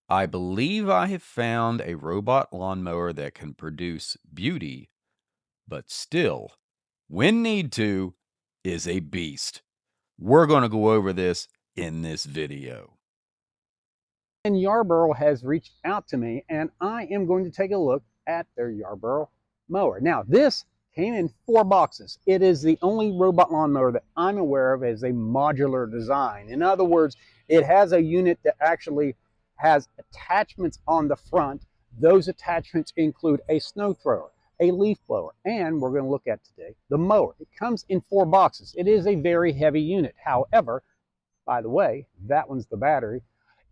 I believe I have found a robot lawnmower that can produce beauty, but still, when need to, is a beast. We're going to go over this in this video. And Yarborough has reached out to me, and I am going to take a look at their Yarborough mower. Now, this came in 4 boxes. It is the only robot lawnmower that I'm aware of as a modular design. In other words, it has a unit that actually has attachments on the front. Those attachments include a snow thrower, a leaf blower, and we're going to look at today the mower. It comes in 4 boxes. It is a very heavy unit. However, by the way, that one's the battery.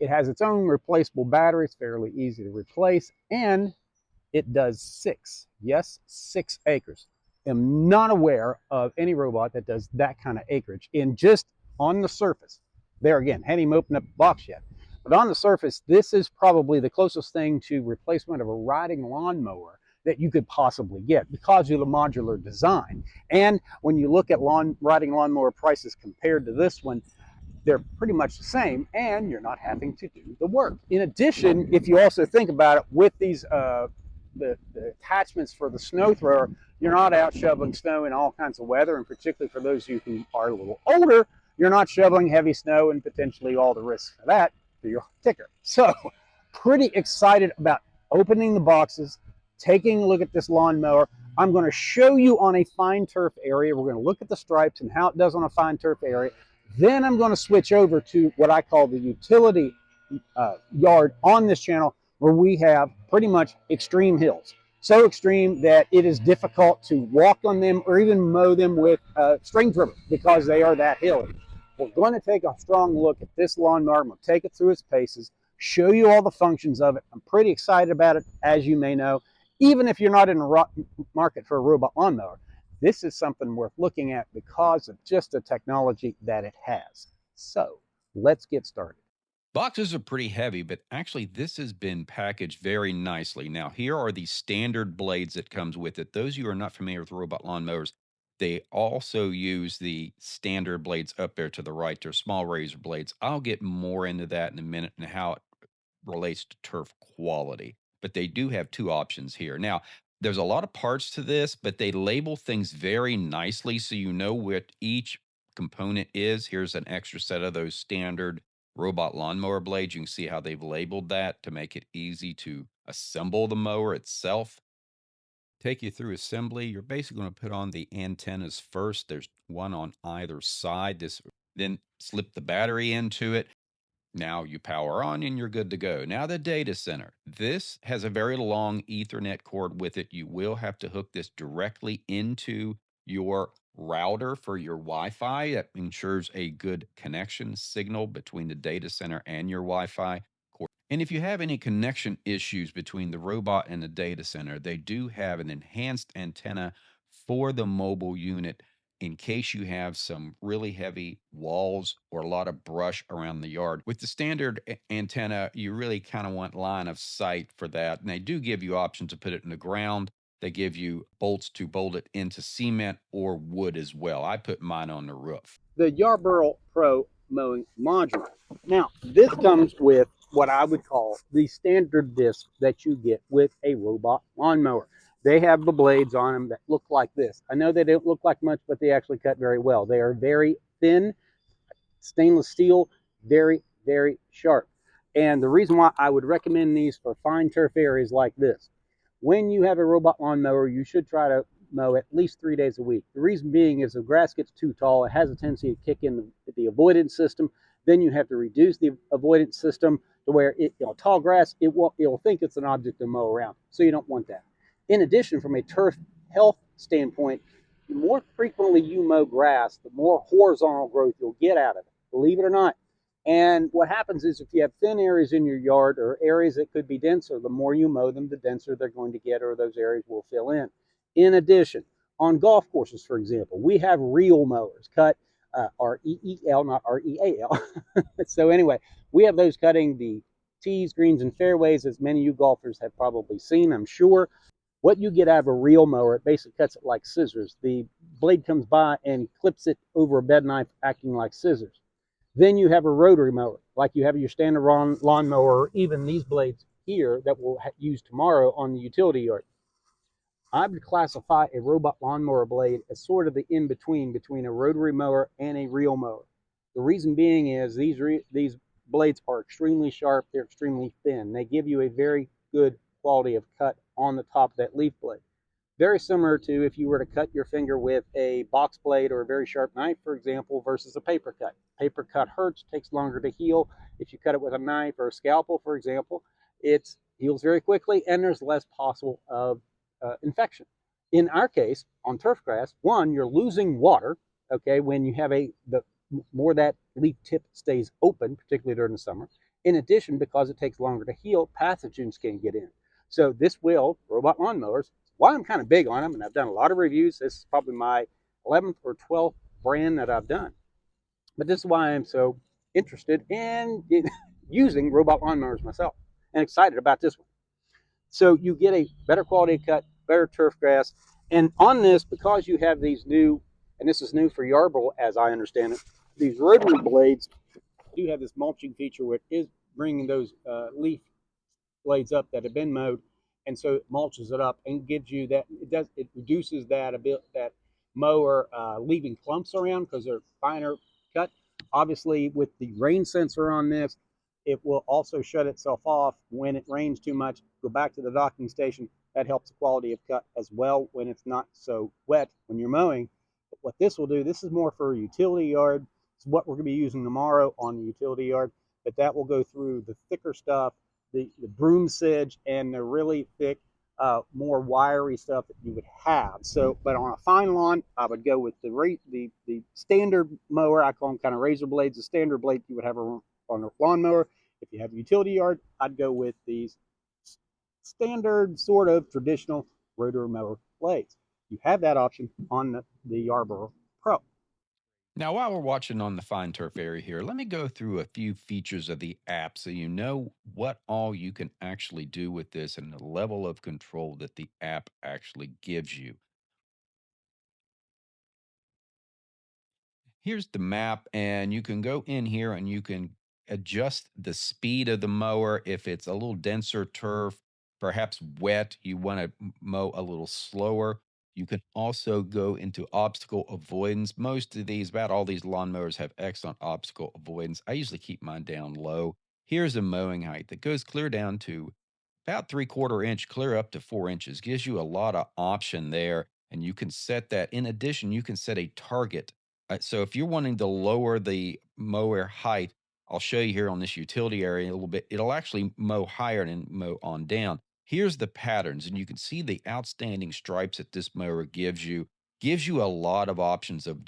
It has its own replaceable battery. It's fairly easy to replace, and it does 6, yes, 6 acres. I'm not aware of any robot that does that kind of acreage in just on the surface. There again, hadn't even opened up the box yet. But on the surface, this is probably the closest thing to replacement of a riding lawnmower that you could possibly get because of the modular design. And when you look at riding lawnmower prices compared to this one, they're pretty much the same, and you're not having to do the work. In addition, if you also think about it, with these the attachments for the snow thrower, you're not out shoveling snow in all kinds of weather, and particularly for those of you who are a little older, you're not shoveling heavy snow and potentially all the risks for that for your ticker. So, pretty excited about opening the boxes, taking a look at this lawnmower. I'm going to show you on a fine turf area. We're going to look at the stripes and how it does on a fine turf area. Then I'm going to switch over to what I call the utility yard on this channel, where we have pretty much extreme hills. So extreme that it is difficult to walk on them or even mow them with a string trimmer because they are that hilly. We're going to take a strong look at this lawnmower. I'm going to take it through its paces, show you all the functions of it. I'm pretty excited about it, as you may know. Even if you're not in a market for a robot lawnmower, this is something worth looking at because of just the technology that it has. So let's get started. Boxes are pretty heavy, but actually this has been packaged very nicely. Now, here are the standard blades that comes with it. Those of you who are not familiar with robot lawnmowers, they also use the standard blades up there to the right. They're small razor blades. I'll get more into that in a minute and how it relates to turf quality. But they do have 2 options here. Now, there's a lot of parts to this, but they label things very nicely so you know what each component is. Here's an extra set of those standard robot lawnmower blades. You can see how they've labeled that to make it easy to assemble the mower itself. Take you through assembly. You're basically going to put on the antennas first. There's one on either side. Then slip the battery into it. Now you power on and you're good to go. Now the data center. This has a very long Ethernet cord with it. You will have to hook this directly into your router for your Wi-Fi. That ensures a good connection signal between the data center and your Wi-Fi. And if you have any connection issues between the robot and the data center, they do have an enhanced antenna for the mobile unit in case you have some really heavy walls or a lot of brush around the yard. With the standard antenna, you really kind of want line of sight for that. And they do give you options to put it in the ground. They give you bolts to bolt it into cement or wood as well. I put mine on the roof. The Yarbo Pro mowing modular. Now, this comes with what I would call the standard disc that you get with a robot lawnmower. They have the blades on them that look like this. I know they don't look like much, but they actually cut very well. They are very thin, stainless steel, very, very sharp. And the reason why I would recommend these for fine turf areas like this, when you have a robot lawnmower, you should try to mow at least 3 days a week. The reason being is if grass gets too tall, it has a tendency to kick in the avoidance system. Then you have to reduce the avoidance system to where tall grass, it'll think it's an object to mow around. So you don't want that. In addition, from a turf health standpoint, the more frequently you mow grass, the more horizontal growth you'll get out of it, believe it or not. And what happens is if you have thin areas in your yard or areas that could be denser, the more you mow them, the denser they're going to get, or those areas will fill in. In addition, on golf courses, for example, we have reel mowers, cut R-E-E-L, not R-E-A-L. So anyway, we have those cutting the tees, greens, and fairways, as many of you golfers have probably seen, I'm sure. What you get out of a reel mower, it basically cuts it like scissors. The blade comes by and clips it over a bed knife, acting like scissors. Then you have a rotary mower, like you have your standard lawn mower, or even these blades here that we'll use tomorrow on the utility yard. I would classify a robot lawnmower blade as sort of the in between a rotary mower and a reel mower. The reason being is these blades are extremely sharp, they're extremely thin. They give you a very good quality of cut on the top of that leaf blade. Very similar to if you were to cut your finger with a box blade or a very sharp knife, for example, versus a paper cut. Paper cut hurts, takes longer to heal. If you cut it with a knife or a scalpel, for example, it heals very quickly and there's less possible of infection. In our case, on turf grass, one, you're losing water, okay, when you have the more that leaf tip stays open, particularly during the summer. In addition, because it takes longer to heal, pathogens can get in. So this will, robot lawnmowers, why I'm kind of big on them, and I've done a lot of reviews. This is probably my 11th or 12th brand that I've done. But this is why I'm so interested in using robot lawnmowers myself and excited about this one. So you get a better quality cut, better turf grass. And on this, because you have these new, and this is new for Yarbo as I understand it, these rotary blades do have this mulching feature which is bringing those leaf blades up that have been mowed, and so it mulches it up and gives you that. It reduces that a bit, that mower leaving clumps around because they're finer cut. Obviously, with the rain sensor on this, it will also shut itself off when it rains too much. Go back to the docking station. That helps the quality of cut as well when it's not so wet when you're mowing. But what this will do, this is more for a utility yard. It's what we're going to be using tomorrow on the utility yard. But that will go through the thicker stuff, the broom sedge, and the really thick, more wiry stuff that you would have. So, but on a fine lawn, I would go with the standard mower. I call them kind of razor blades. The standard blade you would have on a lawnmower. If you have a utility yard, I'd go with these standard, sort of traditional rotary mower blades. You have that option on the Yarbo Pro. Now, while we're watching on the fine turf area here, let me go through a few features of the app so you know what all you can actually do with this and the level of control that the app actually gives you. Here's the map, and you can go in here and you can adjust the speed of the mower. If it's a little denser turf, perhaps wet, you want to mow a little slower. You can also go into obstacle avoidance. Most of these, about all these lawnmowers have excellent obstacle avoidance. I usually keep mine down low. Here's a mowing height that goes clear down to about 3/4 inch, clear up to 4 inches. Gives you a lot of option there. And you can set that. In addition, you can set a target. So if you're wanting to lower the mower height, I'll show you here on this utility area a little bit. It'll actually mow higher and mow on down. Here's the patterns, and you can see the outstanding stripes that this mower gives you. Gives you a lot of options of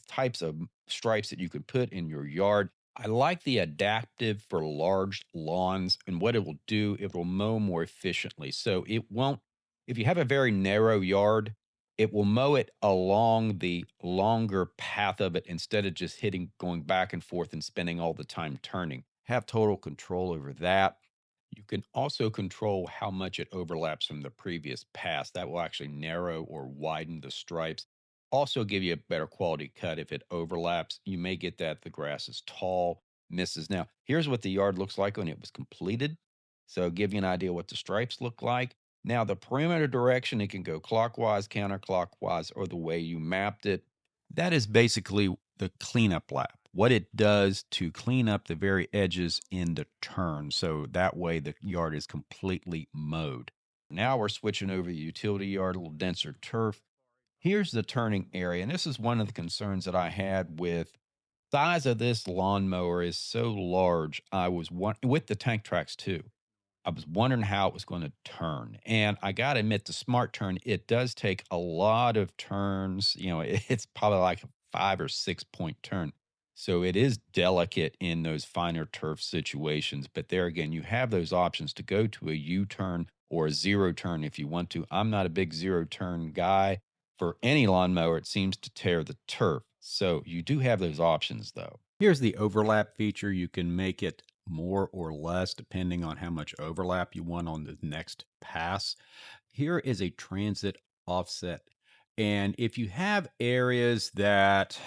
types of stripes that you can put in your yard. I like the adaptive for large lawns, and what it will do, it will mow more efficiently. So it won't, if you have a very narrow yard, it will mow it along the longer path of it instead of just going back and forth and spending all the time turning. Have total control over that. You can also control how much it overlaps from the previous pass. That will actually narrow or widen the stripes. Also give you a better quality cut if it overlaps. You may get that the grass is tall, misses. Now, here's what the yard looks like when it was completed. So give you an idea what the stripes look like. Now, the perimeter direction, it can go clockwise, counterclockwise, or the way you mapped it. That is basically the cleanup lap, what it does to clean up the very edges in the turn. So that way the yard is completely mowed. Now we're switching over to the utility yard, a little denser turf. Here's the turning area. And this is one of the concerns that I had with size of this lawnmower is so large. I was with the tank tracks too. I was wondering how it was going to turn. And I got to admit, the smart turn, it does take a lot of turns. It's probably like a 5 or 6 point turn. So it is delicate in those finer turf situations. But there again, you have those options to go to a U turn or a zero turn if you want to. I'm not a big zero turn guy. For any lawnmower, it seems to tear the turf. So you do have those options though. Here's the overlap feature. You can make it more or less depending on how much overlap you want on the next pass. Here is a transit offset. And if you have areas that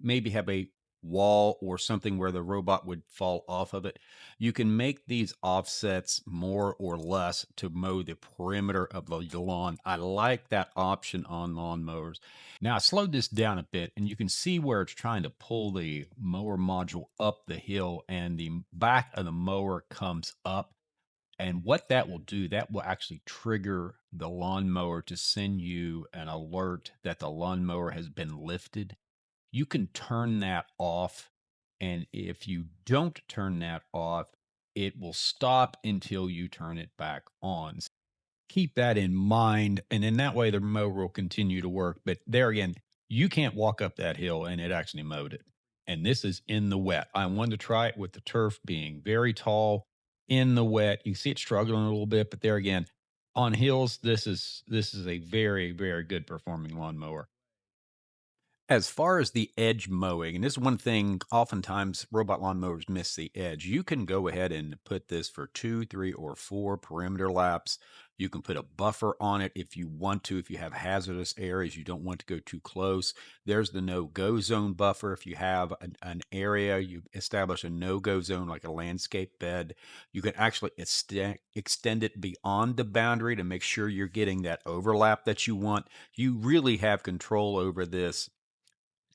maybe have a wall or something where the robot would fall off of it, you can make these offsets more or less to mow the perimeter of the lawn. I like that option on lawn mowers. Now I slowed this down a bit and you can see where it's trying to pull the mower module up the hill and the back of the mower comes up. And what that will do, that will actually trigger the lawnmower to send you an alert that the lawnmower has been lifted. You can turn that off. And if you don't turn that off, it will stop until you turn it back on. Keep that in mind, and in that way, the mower will continue to work. But there again, you can't walk up that hill and it actually mowed it. And this is in the wet. I wanted to try it with the turf being very tall in the wet. You see it struggling a little bit, but there again, on hills, this is a very, very good performing lawnmower. As far as the edge mowing, and this is one thing oftentimes robot lawn mowers miss the edge. You can go ahead and put this for 2, 3, or 4 perimeter laps. You can put a buffer on it if you want to, if you have hazardous areas, you don't want to go too close. There's the no-go zone buffer. If you have an area, you establish a no-go zone like a landscape bed. You can actually extend it beyond the boundary to make sure you're getting that overlap that you want. You really have control over this,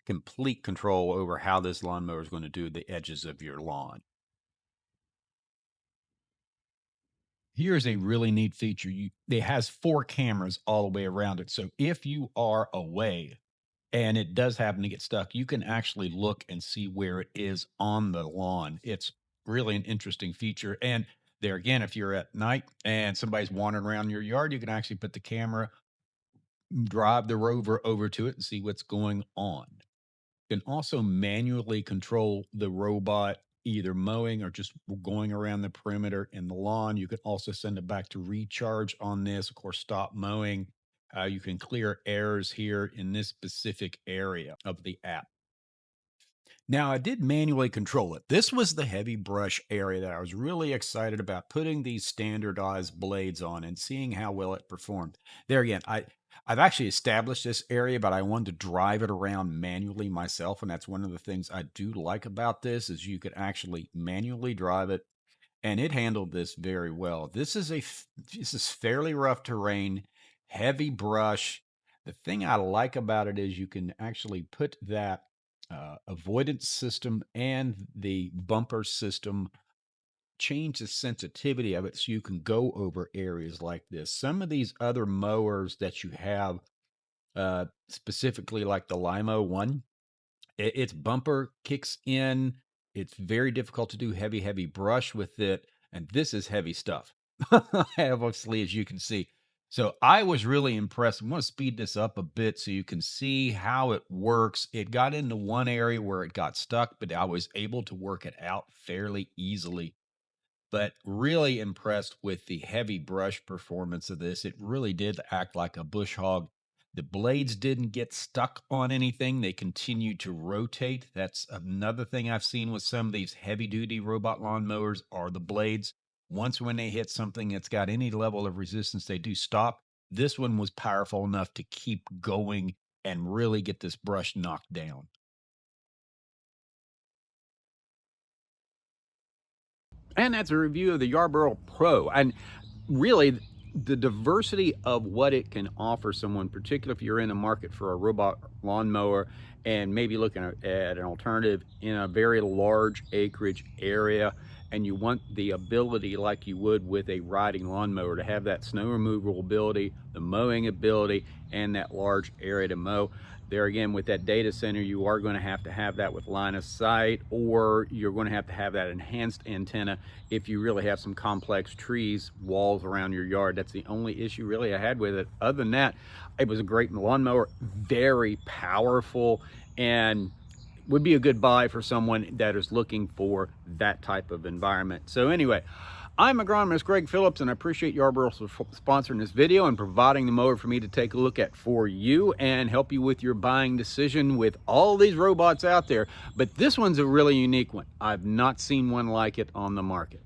complete control over how this lawnmower is going to do the edges of your lawn. Here's a really neat feature. It has 4 cameras all the way around it. So if you are away and it does happen to get stuck, you can actually look and see where it is on the lawn. It's really an interesting feature. And there again, if you're at night and somebody's wandering around your yard, you can actually put the camera, drive the rover over to it and see what's going on. Can also manually control the robot either mowing or just going around the perimeter in the lawn. You can also send it back to recharge on this. Of course, stop mowing. You can clear errors here in this specific area of the app. Now, I did manually control it. This was the heavy brush area that I was really excited about putting these standardized blades on and seeing how well it performed. There again, I've actually established this area, but I wanted to drive it around manually myself, and that's one of the things I do like about this is you could actually manually drive it, and it handled this very well. This is fairly rough terrain, heavy brush. The thing I like about it is you can actually put that avoidance system and the bumper system, change the sensitivity of it so you can go over areas like this. Some of these other mowers that you have, specifically like the Limo one, its bumper kicks in. It's very difficult to do heavy brush with it. And this is heavy stuff, obviously, as you can see. So I was really impressed. I'm going to speed this up a bit so you can see how it works. It got into one area where it got stuck, but I was able to work it out fairly easily, but really impressed with the heavy brush performance of this. It really did act like a bush hog. The blades didn't get stuck on anything. They continued to rotate. That's another thing I've seen with some of these heavy duty robot lawn mowers are the blades. Once when they hit something that's got any level of resistance, they do stop. This one was powerful enough to keep going and really get this brush knocked down. And that's a review of the Yarbo Pro. And really, the diversity of what it can offer someone, particularly if you're in the market for a robot lawnmower and maybe looking at an alternative in a very large acreage area, and you want the ability, like you would with a riding lawnmower, to have that snow removal ability, the mowing ability, and that large area to mow. There again, with that data center, you are going to have that with line of sight, or you're going to have that enhanced antenna if you really have some complex trees, walls around your yard. That's the only issue really I had with it. Other than that, it was a great lawnmower, very powerful, and would be a good buy for someone that is looking for that type of environment. So anyway, I'm agronomist Greg Phillips, and I appreciate Yarbo sponsoring this video and providing the mower for me to take a look at for you and help you with your buying decision with all these robots out there. But this one's a really unique one. I've not seen one like it on the market.